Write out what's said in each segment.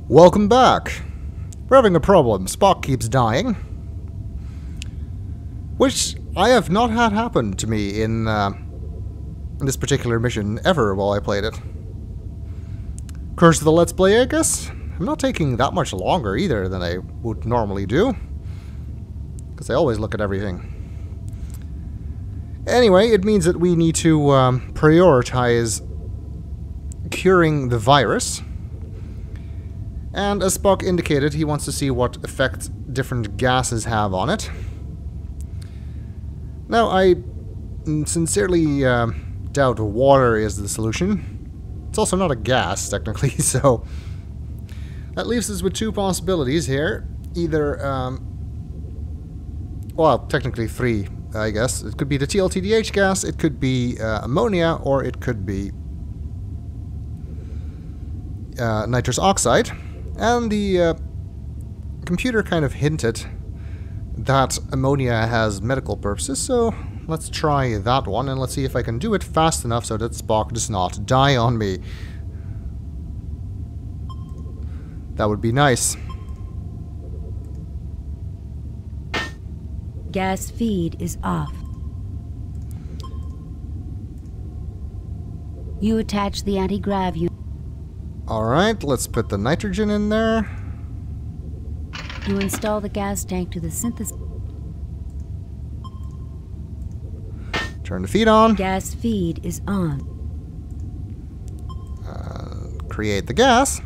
Welcome back. We're having a problem. Spock keeps dying. Which I have not had happen to me in this particular mission ever while I played it. Curse of the Let's Play, I guess? I'm not taking that much longer either than I would normally do. Because I always look at everything. Anyway, it means that we need to prioritize curing the virus. And as Spock indicated, he wants to see what effect different gases have on it. Now, I sincerely doubt water is the solution. It's also not a gas, technically, so... that leaves us with two possibilities here. Either, well, technically three, I guess. It could be the TLTDH gas, it could be ammonia, or it could be nitrous oxide. And the computer kind of hinted that ammonia has medical purposes, so let's try that one, and let's see if I can do it fast enough so that Spock does not die on me. That would be nice. Gas feed is off. You attach the anti-grav unit. Alright, let's put the nitrogen in there. You install the gas tank to the synthesis. Turn the feed on. Gas feed is on. Create the gas.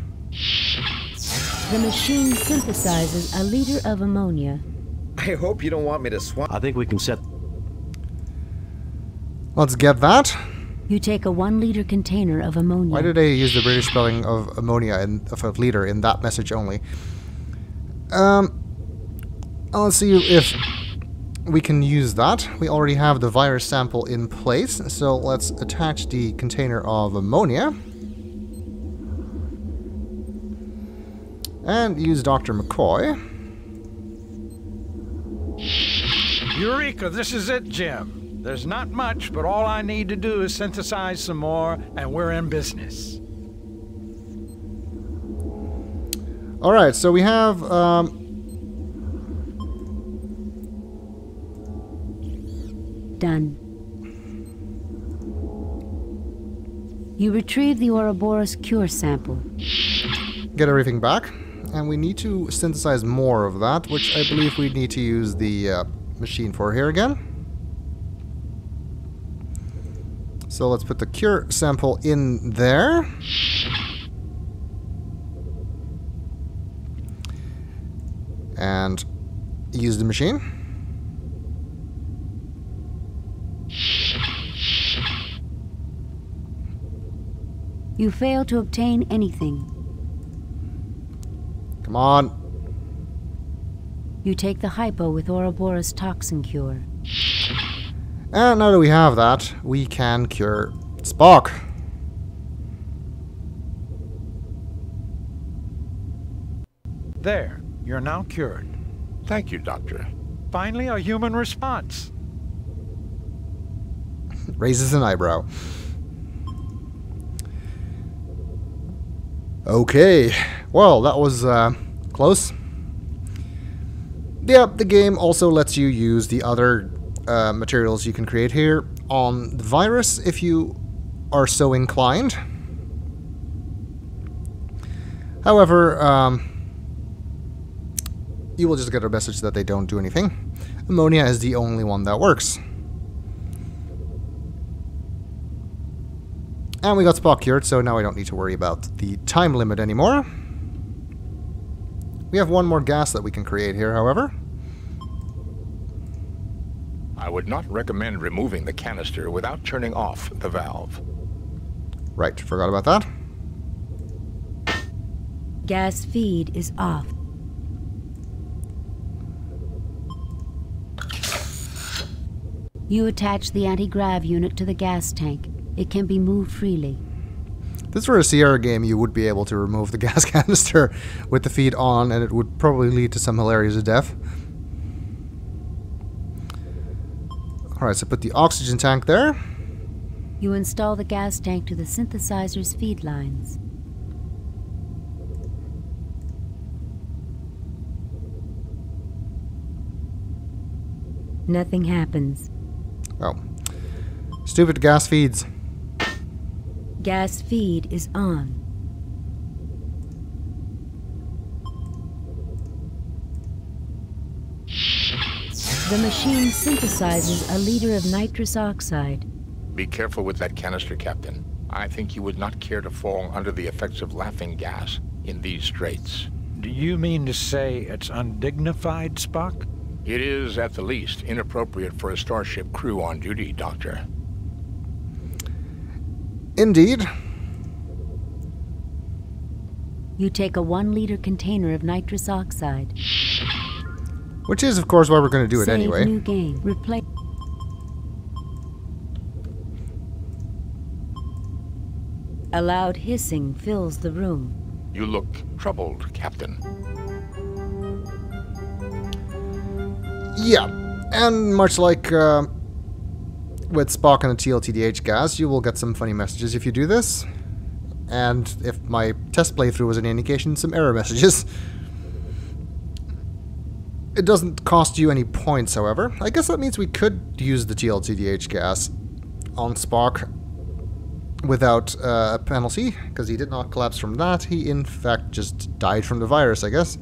The machine synthesizes a liter of ammonia. I hope you don't want me to swap. I think we can set... Let's get that. You take a 1 liter container of ammonia. Why did they use the British spelling of ammonia of liter in that message only? Let's see if we can use that. We already have the virus sample in place, so let's attach the container of ammonia. And use Dr. McCoy. Eureka, this is it, Jim. There's not much, but all I need to do is synthesize some more, and we're in business. Alright, so we have, Done. You retrieve the Ouroboros cure sample. get everything back. And we need to synthesize more of that, which I believe we need to use the machine for here again. So let's put the cure sample in there. And use the machine. You fail to obtain anything. Come on. You take the hypo with Ouroboros toxin cure. And now that we have that, we can cure Spock. There, you're now cured. Thank you, Doctor. Finally, a human response. Raises an eyebrow. Okay, well, that was close. Yeah, the game also lets you use the other materials you can create here on the virus if you are so inclined. However, you will just get a message that they don't do anything. Ammonia is the only one that works. And we got Spock cured, so now I don't need to worry about the time limit anymore. We have one more gas that we can create here, however. I would not recommend removing the canister without turning off the valve. Right, forgot about that. Gas feed is off. You attach the anti-grav unit to the gas tank. It can be moved freely. This were a Sierra game, you would be able to remove the gas canister with the feed on, and it would probably lead to some hilarious death. Alright, so put the oxygen tank there. You install the gas tank to the synthesizer's feed lines. Nothing happens. Oh. Stupid gas feeds. Gas feed is on. The machine synthesizes a liter of nitrous oxide. Be careful with that canister, Captain. I think you would not care to fall under the effects of laughing gas in these straits. Do you mean to say it's undignified, Spock? It is, at the least, inappropriate for a starship crew on duty, Doctor. Indeed. You take a 1-liter container of nitrous oxide. Which is, of course, why we're going to do it Save anyway. new game. Replace. A loud hissing fills the room. You look troubled, Captain. Yeah, and much like with Spock and the TLTDH gas, you will get some funny messages if you do this. And if my test playthrough was any indication, some error messages. It doesn't cost you any points, however. I guess that means we could use the TLTDH gas on Spock without a penalty, because he did not collapse from that. He, in fact, just died from the virus, I guess.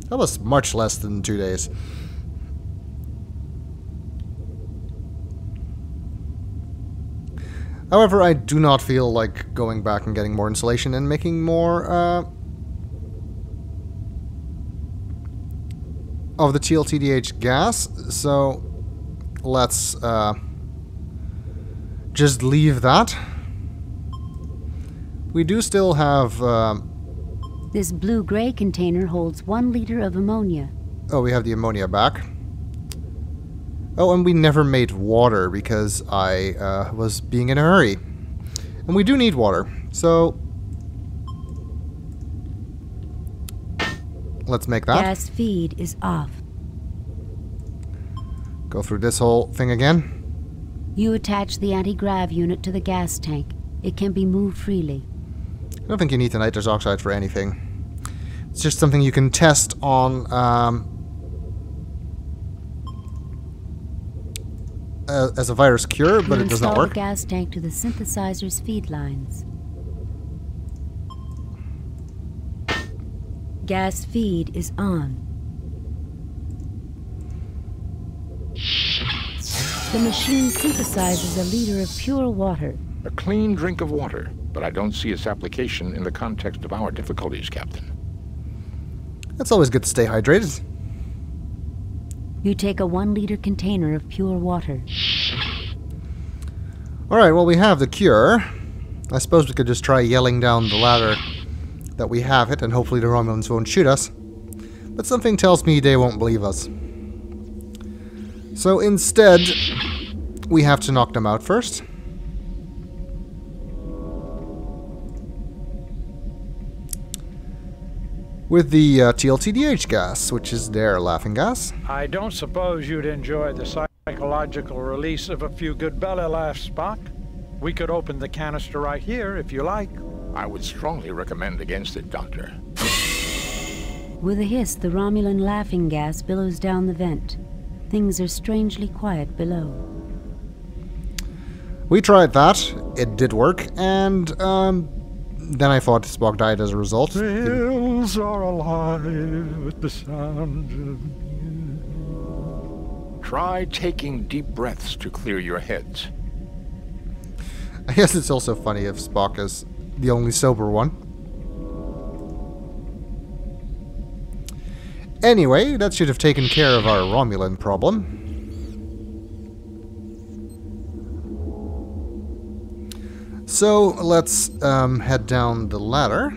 That was much less than 2 days. However, I do not feel like going back and getting more insulation and making more of the TLTDH gas, so let's just leave that. We do still have... This blue-gray container holds 1 liter of ammonia. Oh, we have the ammonia back. Oh, and we never made water because I was being in a hurry. And we do need water, so... let's make that. Gas feed is off. Go through this whole thing again. You attach the anti-grav unit to the gas tank. It can be moved freely. I don't think you need the nitrous oxide for anything. It's just something you can test on as a virus cure, but it does not work. Install the gas tank to the synthesizer's feed lines. Gas feed is on. The machine synthesizes a liter of pure water. A clean drink of water, but I don't see its application in the context of our difficulties, Captain. It's always good to stay hydrated. You take a 1-liter container of pure water. Alright, well, we have the cure. I suppose we could just try yelling down the ladder that we have it, and hopefully the Romulans won't shoot us. But something tells me they won't believe us. So instead, we have to knock them out first. With the TLTDH gas, which is their laughing gas. I don't suppose you'd enjoy the psychological release of a few good belly laughs, Spock. We could open the canister right here, if you like. I would strongly recommend against it, Doctor. With a hiss, the Romulan laughing gas billows down the vent. Things are strangely quiet below. We tried that. It did work, and then I thought Spock died as a result. Hills are alive with the sound of music. Try taking deep breaths to clear your heads. I guess it's also funny if Spock is the only sober one. Anyway, that should have taken care of our Romulan problem. So, let's head down the ladder.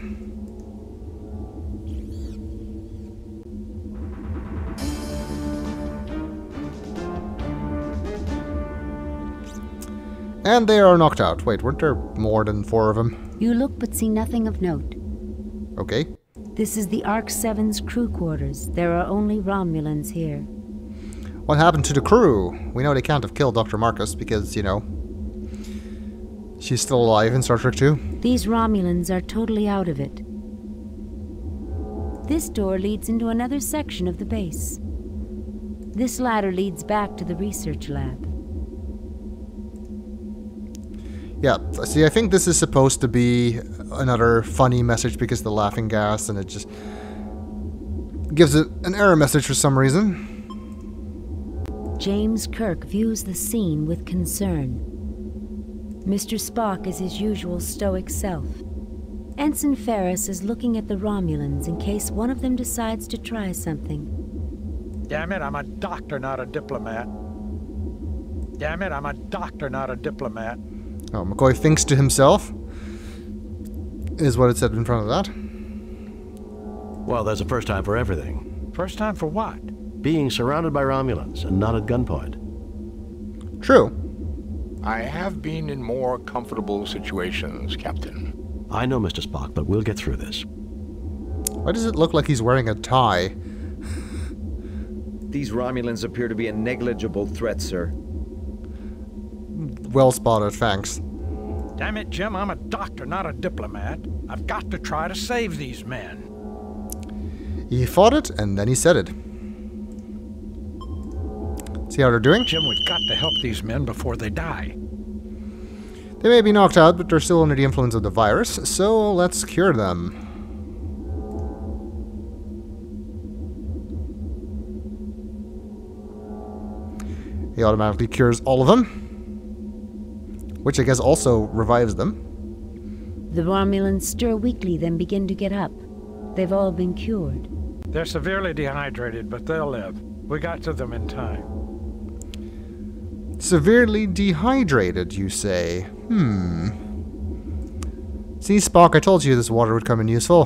And they are knocked out. Wait, weren't there more than 4 of them? You look but see nothing of note. Okay. This is the Arc-7's crew quarters. There are only Romulans here. What happened to the crew? We know they can't have killed Dr. Marcus because, you know, she's still alive in Star Trek 2. These Romulans are totally out of it. This door leads into another section of the base. This ladder leads back to the research lab. Yeah, see, I think this is supposed to be another funny message because of the laughing gas, and it just gives it an error message for some reason. James Kirk views the scene with concern. Mr. Spock is his usual stoic self. Ensign Ferris is looking at the Romulans in case one of them decides to try something. Damn it, I'm a doctor, not a diplomat. Damn it, I'm a doctor, not a diplomat. Oh, McCoy thinks to himself, is what it said in front of that. Well, there's a first time for everything. First time for what? Being surrounded by Romulans and not at gunpoint. True. I have been in more comfortable situations, Captain. I know, Mr. Spock, but we'll get through this. Why does it look like he's wearing a tie? These Romulans appear to be a negligible threat, sir. Well spotted, thanks. Damn it, Jim, I'm a doctor, not a diplomat. I've got to try to save these men. He fought it, and then he said it. See how they're doing? Jim, we've got to help these men before they die. They may be knocked out, but they're still under the influence of the virus, so let's cure them. He automatically cures all of them, which I guess also revives them. The Romulans stir weakly, then begin to get up. They've all been cured. They're severely dehydrated, but they'll live. We got to them in time. Severely dehydrated, you say? See, Spock, I told you this water would come in useful.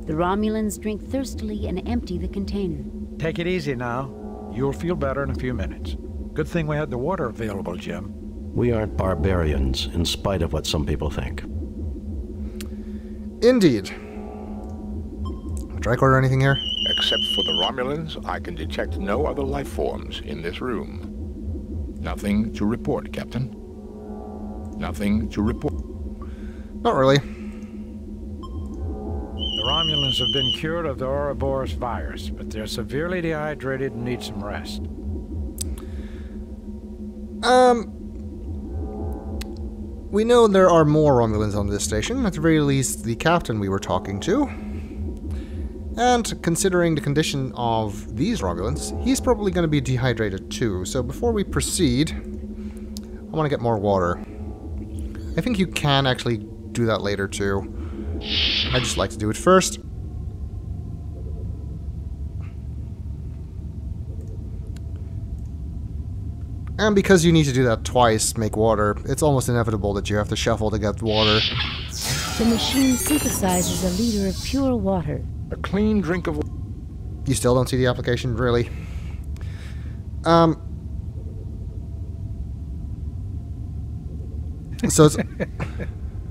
The Romulans drink thirstily and empty the container. Take it easy now. You'll feel better in a few minutes. Good thing we had the water available, Jim. We aren't barbarians, in spite of what some people think. Indeed. Strike order anything here? Except for the Romulans, I can detect no other life forms in this room. Nothing to report, Captain. Nothing to report. Not really. The Romulans have been cured of the Ouroboros virus, but they're severely dehydrated and need some rest. We know there are more Romulans on this station, at the very least the captain we were talking to. And considering the condition of these Romulans, he's probably going to be dehydrated too. So before we proceed, I want to get more water. I think you can actually do that later too. I just like to do it first. And because you need to do that twice, make water, it's almost inevitable that you have to shuffle to get water. The machine synthesizes a liter of pure water. A clean drink of water. You still don't see the application, really? So it's...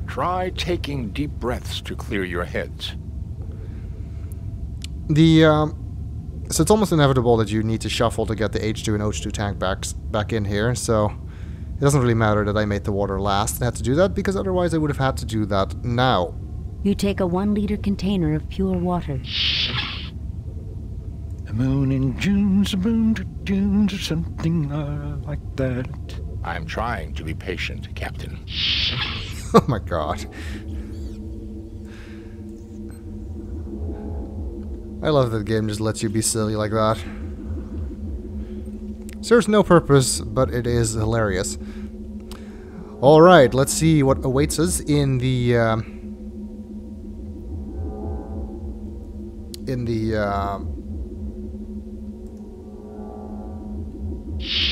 Try taking deep breaths to clear your heads. So it's almost inevitable that you need to shuffle to get the H2 and OH2 tank back in here, so it doesn't really matter that I made the water last and had to do that, because otherwise I would have had to do that now. You take a 1-liter container of pure water. The moon in June's a moon to June's or something like that. I'm trying to be patient, Captain. Oh my god. I love that the game just lets you be silly like that. Serves no purpose, but it is hilarious. Alright, let's see what awaits us in the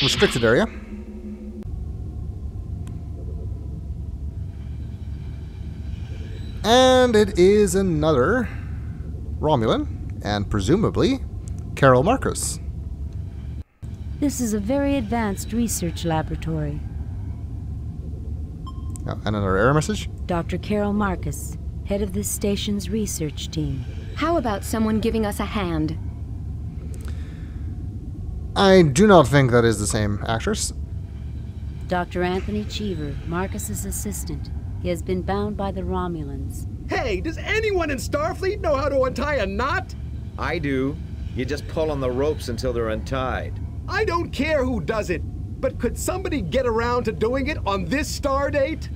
restricted area. And it is another Romulan, and presumably Carol Marcus. This is a very advanced research laboratory. Oh, and another error message. Dr. Carol Marcus, head of this station's research team. How about someone giving us a hand? I do not think that is the same actress. Dr. Anthony Cheever, Marcus's assistant. He has been bound by the Romulans. Hey, does anyone in Starfleet know how to untie a knot? I do. You just pull on the ropes until they're untied. I don't care who does it, but could somebody get around to doing it on this star date?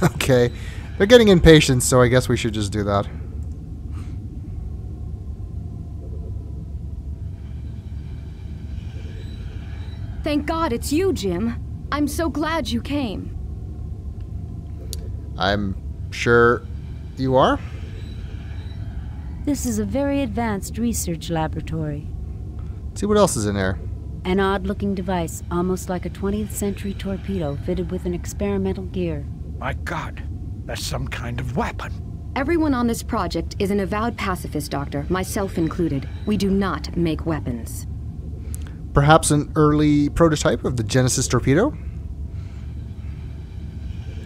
Okay. They're getting impatient, so I guess we should just do that. Thank God it's you, Jim. I'm so glad you came. I'm sure you are? This is a very advanced research laboratory. Let's see what else is in there. An odd-looking device, almost like a 20th century torpedo fitted with an experimental gear. My God, that's some kind of weapon. Everyone on this project is an avowed pacifist, Doctor, myself included. We do not make weapons. Perhaps an early prototype of the Genesis torpedo?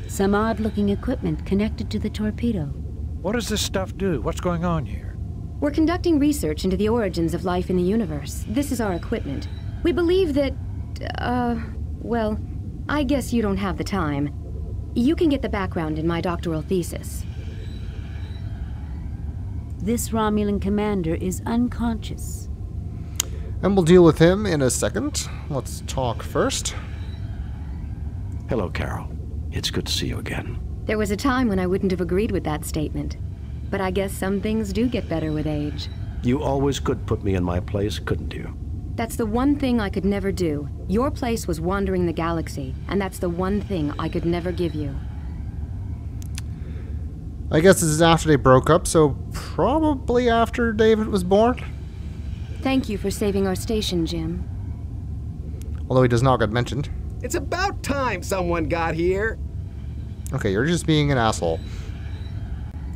Some odd-looking equipment connected to the torpedo. What does this stuff do? What's going on here? We're conducting research into the origins of life in the universe. This is our equipment. We believe that, well, I guess you don't have the time. You can get the background in my doctoral thesis. This Romulan commander is unconscious. And we'll deal with him in a second. Let's talk first. Hello, Carol. It's good to see you again. There was a time when I wouldn't have agreed with that statement. But I guess some things do get better with age. You always could put me in my place, couldn't you? That's the one thing I could never do. Your place was wandering the galaxy, and that's the one thing I could never give you. I guess this is after they broke up, so probably after David was born? Thank you for saving our station, Jim. Although he does not get mentioned. It's about time someone got here. Okay, you're just being an asshole.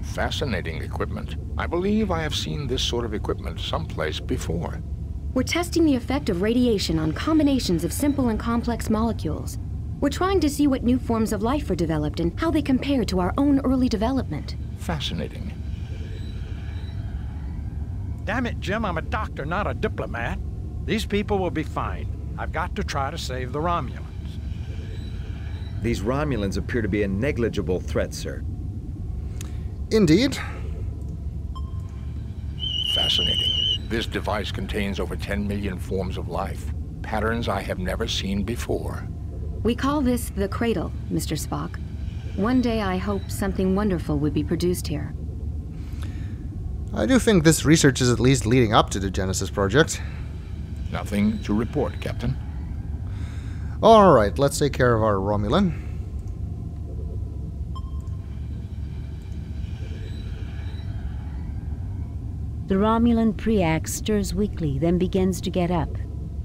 Fascinating equipment. I believe I have seen this sort of equipment someplace before. We're testing the effect of radiation on combinations of simple and complex molecules. We're trying to see what new forms of life are developed and how they compare to our own early development. Fascinating. Damn it, Jim, I'm a doctor, not a diplomat. These people will be fine. I've got to try to save the Romulans. These Romulans appear to be a negligible threat, sir. Indeed. Fascinating. This device contains over 10 million forms of life. Patterns I have never seen before. We call this the Cradle, Mr. Spock. One day I hope something wonderful would be produced here. I do think this research is at least leading up to the Genesis project. Nothing to report, Captain. Alright, let's take care of our Romulan. The Romulan Preax stirs weakly, then begins to get up.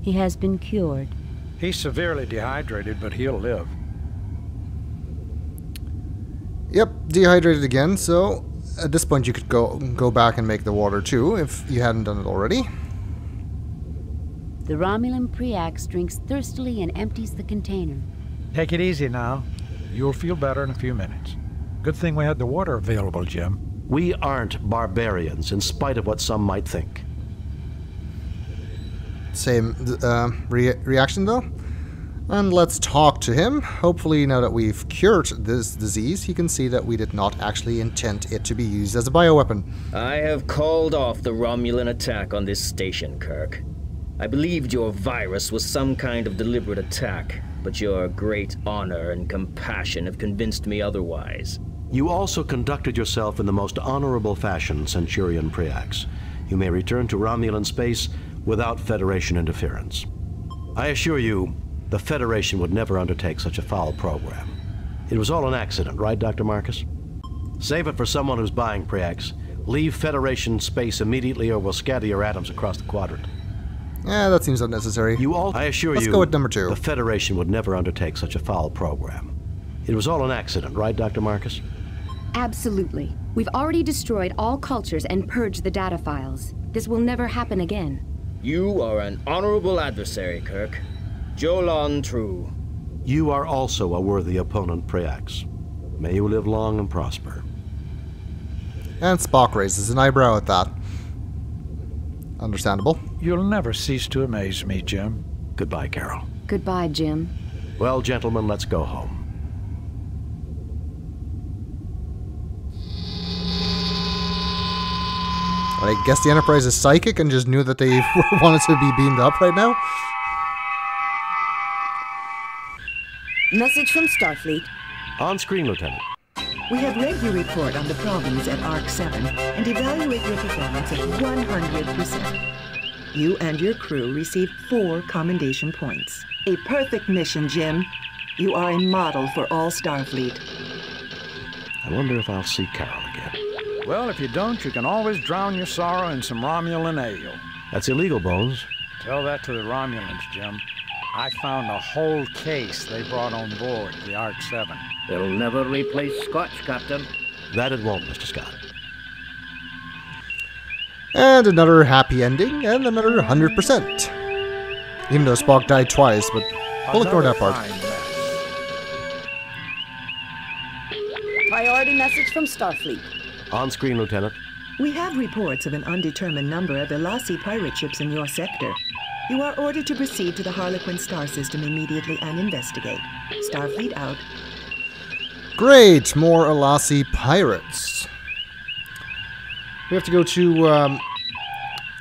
He has been cured. He's severely dehydrated, but he'll live. Yep, dehydrated again, so at this point you could go back and make the water too, if you hadn't done it already. The Romulan Preax drinks thirstily and empties the container. Take it easy now. You'll feel better in a few minutes. Good thing we had the water available, Jim. We aren't barbarians, in spite of what some might think. Same reaction though. And let's talk to him. Hopefully now that we've cured this disease, he can see that we did not actually intend it to be used as a bioweapon. I have called off the Romulan attack on this station, Kirk. I believed your virus was some kind of deliberate attack, but your great honor and compassion have convinced me otherwise. You also conducted yourself in the most honorable fashion, Centurion Preax. You may return to Romulan space without Federation interference. I assure you, the Federation would never undertake such a foul program. It was all an accident, right, Dr. Marcus? Save it for someone who's buying, Preax. Leave Federation space immediately or we'll scatter your atoms across the quadrant. Yeah, that seems unnecessary. I assure Let's you, go with number 2. The Federation would never undertake such a foul program. It was all an accident, right, Dr. Marcus? Absolutely. We've already destroyed all cultures and purged the data files. This will never happen again. You are an honorable adversary, Kirk. Jolon true. You are also a worthy opponent, Preax. May you live long and prosper. And Spock raises an eyebrow at that. Understandable. You'll never cease to amaze me, Jim. Goodbye, Carol. Goodbye, Jim. Well, gentlemen, let's go home. I guess the Enterprise is psychic and just knew that they wanted to be beamed up right now. Message from Starfleet. On screen, Lieutenant. We have read your report on the problems at Arc 7 and evaluate your performance at 100%. You and your crew received 4 commendation points. A perfect mission, Jim. You are a model for all Starfleet. I wonder if I'll see Carol again. Well, if you don't, you can always drown your sorrow in some Romulan ale. That's illegal, Bones. Tell that to the Romulans, Jim. I found a whole case they brought on board the Arc 7. They'll never replace Scotch, Captain. That it won't, Mr. Scott. And another happy ending, and another 100%. Even though Spock died twice, but we'll ignore that part. Priority message from Starfleet. On screen, Lieutenant. We have reports of an undetermined number of Elasi pirate ships in your sector. You are ordered to proceed to the Harlequin star system immediately and investigate. Starfleet out. Great! More Elasi pirates. We have to go to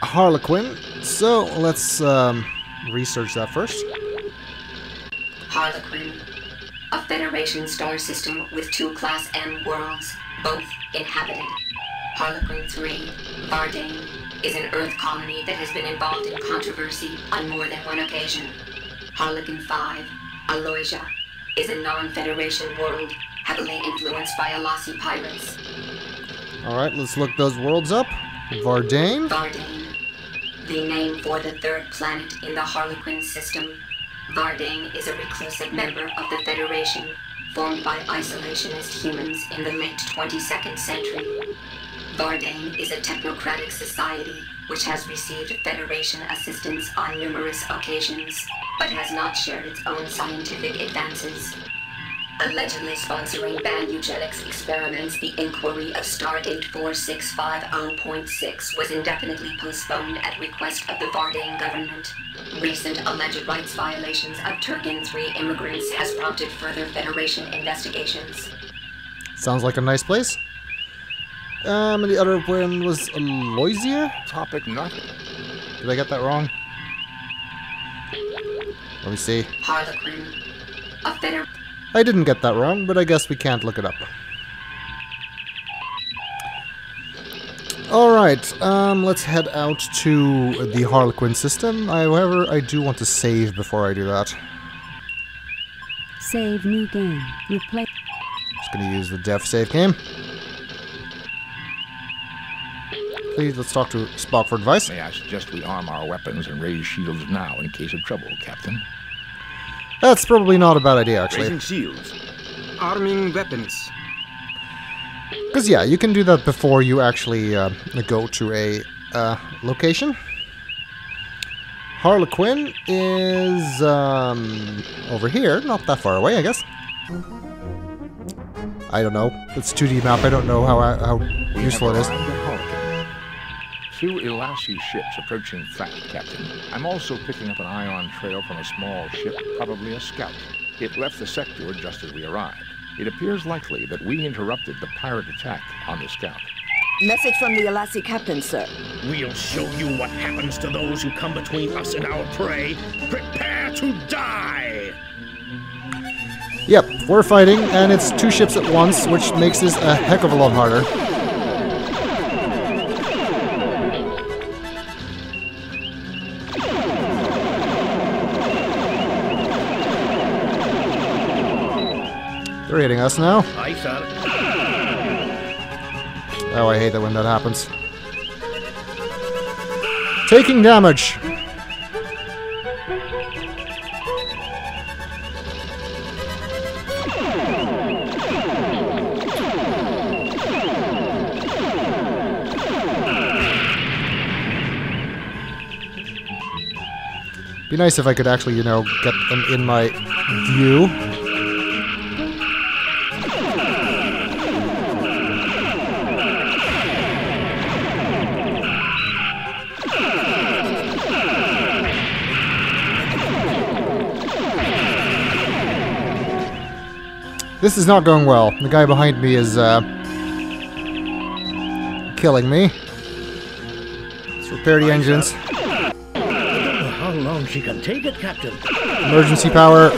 Harlequin, so let's research that first. Harlequin, a Federation star system with 2 Class M worlds, both inhabited. Harlequin 3, Vardane, is an Earth colony that has been involved in controversy on more than one occasion. Harlequin 5, Aloysia, is a non-Federation world heavily influenced by Elasi pirates. Alright, let's look those worlds up. Vardane. Vardane, the name for the 3rd planet in the Harlequin system. Vardane is a reclusive member of the Federation, formed by isolationist humans in the late 22nd century. Vardane is a technocratic society which has received Federation assistance on numerous occasions, but has not shared its own scientific advances. Allegedly sponsoring banned eugenics experiments, the inquiry of Stardate 4650.6 was indefinitely postponed at request of the Vardane government. Recent alleged rights violations of Turgan 3 immigrants has prompted further Federation investigations. Sounds like a nice place. And the other one was Aloysia? Topic nothing. Did I get that wrong? Let me see. Harlequin, a Federation. I didn't get that wrong, but I guess we can't look it up. Alright, let's head out to the Harlequin system. However, I do want to save before I do that. Save new game. Replay. Just gonna use the dev save game. Please, let's talk to Spock for advice. May I suggest we arm our weapons and raise shields now in case of trouble, Captain? That's probably not a bad idea, actually. Raising shields. Arming weapons. Because, yeah, you can do that before you actually go to a location. Harlequin is over here, not that far away, I guess. I don't know. It's a 2D map. I don't know how useful it is. 2 Elasi ships approaching flat, Captain. I'm also picking up an ion trail from a small ship, probably a scout. It left the sector just as we arrived. It appears likely that we interrupted the pirate attack on the scout. Message from the Elasi captain, sir. We'll show you what happens to those who come between us and our prey. Prepare to die! Yep, we're fighting, and it's 2 ships at once, which makes this a heck of a lot harder. They're hitting us now. Aye, sir. Oh, I hate it when that happens. Taking damage. Be nice if I could actually, you know, get them in my view. This is not going well. The guy behind me is killing me. repair the engines. How long she can take it, Captain? Emergency power.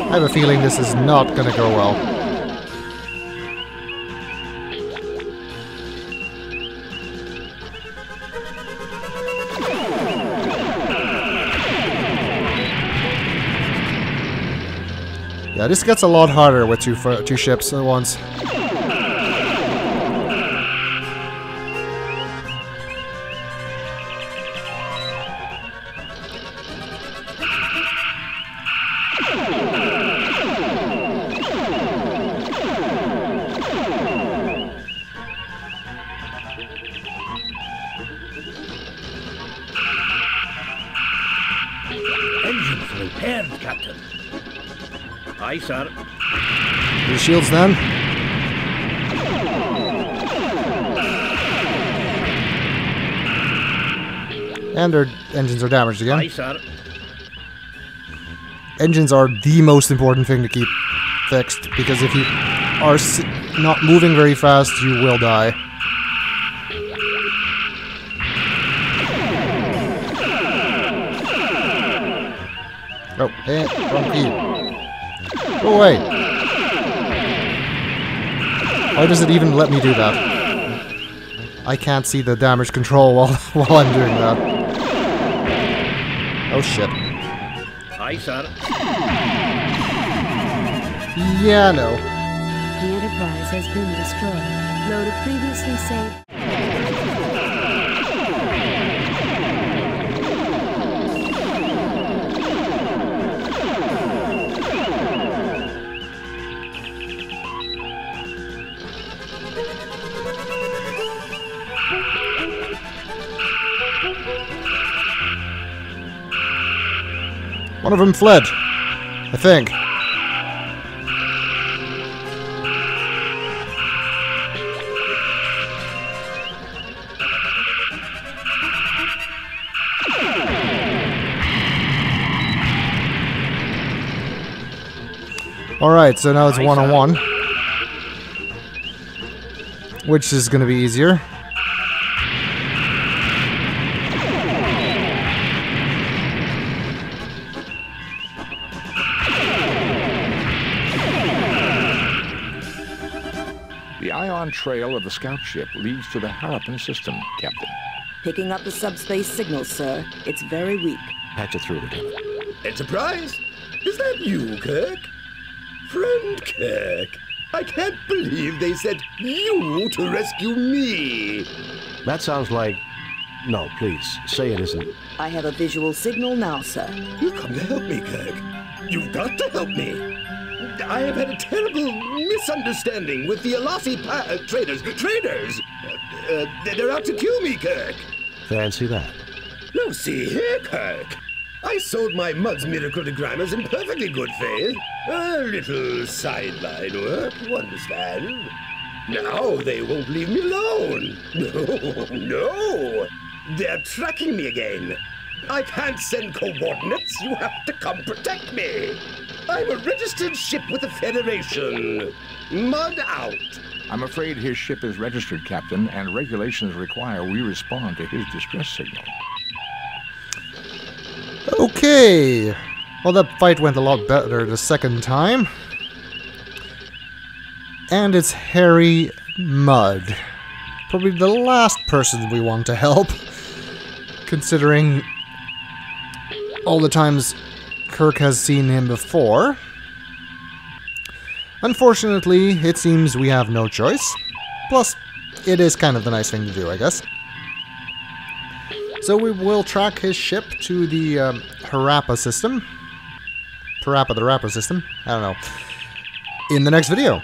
I have a feeling this is not gonna go well. Yeah, this gets a lot harder with two ships at once. Engines repaired, Captain. Aye, sir. The shields then. And their engines are damaged again. Aye, sir. Engines are the most important thing to keep fixed, because if you are not moving very fast, you will die. Oh, hey, wrong key. Go away. Why does it even let me do that? I can't see the damage control while I'm doing that. Oh shit. Aye, sir. Yeah, no. The Enterprise has been destroyed. Load of previously saved... One of them fled, I think. Alright, so now it's one-on-one. Which is gonna be easier. The ion trail of the scout ship leads to the Harappan system, Captain. Picking up the subspace signal, sir. It's very weak. Patch it through, Lieutenant. Enterprise? Is that you, Kirk? Friend Kirk, I can't believe they sent you to rescue me. That sounds like... No, please, say it isn't. I have a visual signal now, sir. You've come to help me, Kirk. You've got to help me. I have had a terrible misunderstanding with the Alasi traders. Traders! They're out to kill me, Kirk. Fancy that. Now see here, Kirk. I sold my Mud's miracle digrammers in perfectly good faith. A little sideline work, you understand? Now they won't leave me alone. No, no. They're tracking me again. I can't send coordinates. You have to come protect me. I'm a registered ship with the Federation. Mud out. I'm afraid his ship is registered, Captain, and regulations require we respond to his distress signal. Okay. Well, that fight went a lot better the second time. And it's Harry Mudd. Probably the last person we want to help, considering all the times Kirk has seen him before. Unfortunately, it seems we have no choice. Plus, it is kind of the nice thing to do, I guess. So we will track his ship to the Harappa system. Parappa the Rappa system. I don't know. In the next video.